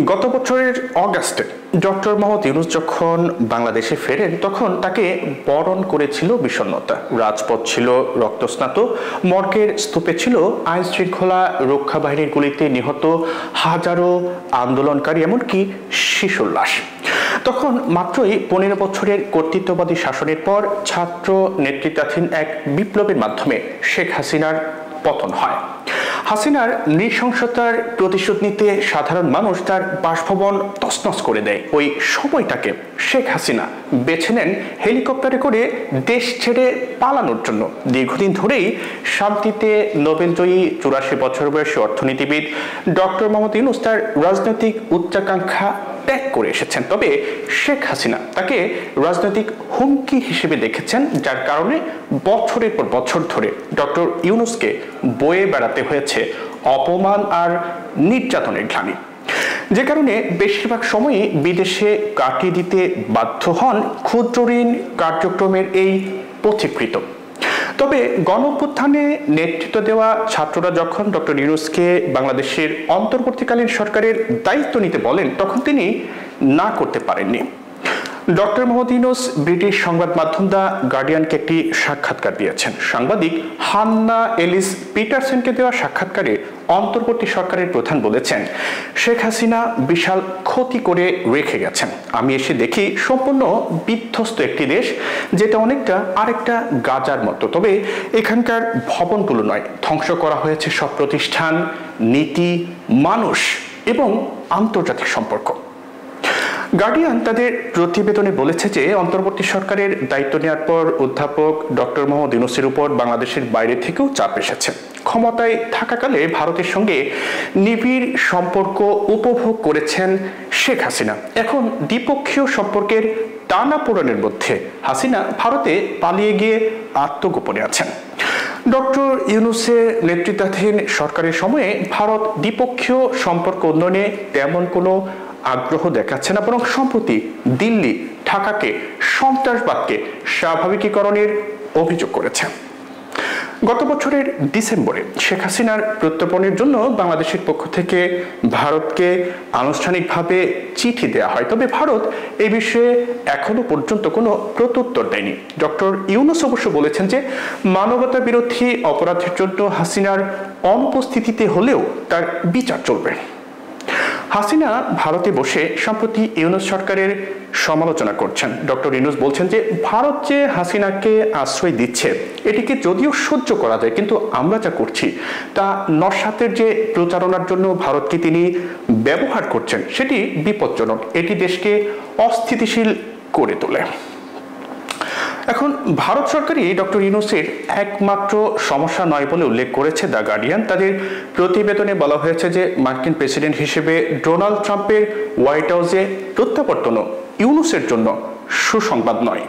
গত বছরের অগাস্টে ডক্টর মোহাম্মদ ইউনূস যখন বাংলাদেশে ফেরেন তখন তাকে বরণ করেছিল বিষণ্ণতা। রাজপথ ছিল রক্তস্নাত, মর্গের স্তূপে ছিল আইন শৃঙ্খলা রক্ষা বাহিনীর গুলিতে নিহত হাজারো আন্দোলনকারী, এমনকি শিশুর লাশ। তখন মাত্রই 15 বছরের কর্তৃত্ববাদী শাসনের পর ছাত্র নেতৃত্বাধীন এক বিপ্লবের মাধ্যমে শেখ হাসিনার পতন হয়। হাসিনার নৃশংসতার প্রতিশোধ নিতে সাধারণ মানুষ তার বাসভবন তছনছ করে দেয়। ওই সময়টাকে শেখ হাসিনা বেছে নেন হেলিকপ্টারে করে দেশ ছেড়ে পালানোর জন্য। দীর্ঘদিন ধরেই শান্তিতে নোবেলজয়ী 84 বছর বয়সী অর্থনীতিবিদ ডক্টর মোহাম্মদ ইউনূস তার রাজনৈতিক উচ্চাকাঙ্ক্ষা ত্যাগ করে এসেছেন। তবে শেখ হাসিনা তাকে রাজনৈতিক হুমকি হিসেবে দেখেছেন, যার কারণে বছরের পর বছর ধরে ডক্টর ইউনূসকে বয়ে বেড়াতে হয়েছে অপমান আর নির্যাতনের গ্লানি, যে কারণে বেশিরভাগ সময়ই বিদেশে কাটিয়ে দিতে বাধ্য হন ক্ষুদ্র ঋণ কার্যক্রমের এই পথিকৃত। তবে গণঅভ্যুত্থানে নেতৃত্ব দেওয়া ছাত্ররা যখন ডক্টর ইউনূসকে বাংলাদেশের অন্তর্বর্তীকালীন সরকারের দায়িত্ব নিতে বলেন, তখন তিনি না করতে পারেননি। ডক্টর মোহাম্মদ ইউনূস ব্রিটিশ সংবাদ মাধ্যম দ্য গার্ডিয়ানকে একটি সাক্ষাৎকার দিয়েছেন। সাংবাদিক হান্না এলিস পিটারসনকে দেওয়া সাক্ষাৎকারে অন্তর্বর্তী সরকারের প্রধান বলেছেন, শেখ হাসিনা বিশাল ক্ষতি করে রেখে গেছেন। আমি এসে দেখি সম্পূর্ণ বিধ্বস্ত একটি দেশ, যেটা অনেকটা আরেকটা গাজার মতো। তবে এখানকার ভবনগুলো নয়, ধ্বংস করা হয়েছে সব প্রতিষ্ঠান, নীতি, মানুষ এবং আন্তর্জাতিক সম্পর্ক। গার্ডিয়ান তাদের প্রতিবেদনে বলেছে যে অন্তর্বর্তী সরকারের দায়িত্ব নেওয়ার পর অধ্যাপক ডক্টর মোহাম্মদ ইউনূসের উপর বাংলাদেশের বাইরে থেকেও চাপ এসেছে। ক্ষমতায় থাকাকালে ভারতের সঙ্গে নিবিড় সম্পর্ক উপভোগ করেছেন শেখ হাসিনা। এখন দ্বিপক্ষীয় সম্পর্কের টানাপোড়েনের মধ্যে হাসিনা ভারতে পালিয়ে গিয়ে আত্মগোপনে আছেন। ডক্টর ইউনূসের নেতৃত্বাধীন সরকারের সময়ে ভারত দ্বিপক্ষীয় সম্পর্ক উন্নয়নে তেমন কোনো আগ্রহ দেখাচ্ছে না, বরং সম্প্রতি দিল্লি ঢাকাকে সন্ত্রাসবাদকে স্বাভাবিকীকরণের অভিযোগ করেছে। গত বছরের ডিসেম্বরে শেখ হাসিনার প্রত্যর্পণের জন্য বাংলাদেশের পক্ষ থেকে ভারতকে আনুষ্ঠানিকভাবে চিঠি দেওয়া হয়। তবে ভারত এই বিষয়ে এখনো পর্যন্ত কোনো প্রত্যুত্তর দেয়নি। ডক্টর ইউনূস অবশ্য বলেছেন যে মানবতা বিরোধী অপরাধের জন্য হাসিনার অনুপস্থিতিতে হলেও তার বিচার চলবে। হাসিনা ভারতে বসে সম্প্রতি ইউনূস সরকারের সমালোচনা করছেন। ডক্টর ইউনূস বলছেন যে ভারত যে হাসিনাকে আশ্রয় দিচ্ছে এটিকে যদিও সহ্য করা যায়, কিন্তু আমরা যা করছি তা নস্যাতের যে প্রচারণার জন্য ভারতকে তিনি ব্যবহার করছেন সেটি বিপজ্জনক। এটি দেশকে অস্থিতিশীল করে তোলে। এখন ভারত সরকারই ডক্টর ইউনূসের একমাত্র সমস্যা নয় বলে উল্লেখ করেছে দ্য গার্ডিয়ান। তাদের প্রতিবেদনে বলা হয়েছে যে মার্কিন প্রেসিডেন্ট হিসেবে ডোনাল্ড ট্রাম্পের হোয়াইট হাউসে প্রত্যাবর্তনও ইউনূসের জন্য সুসংবাদ নয়।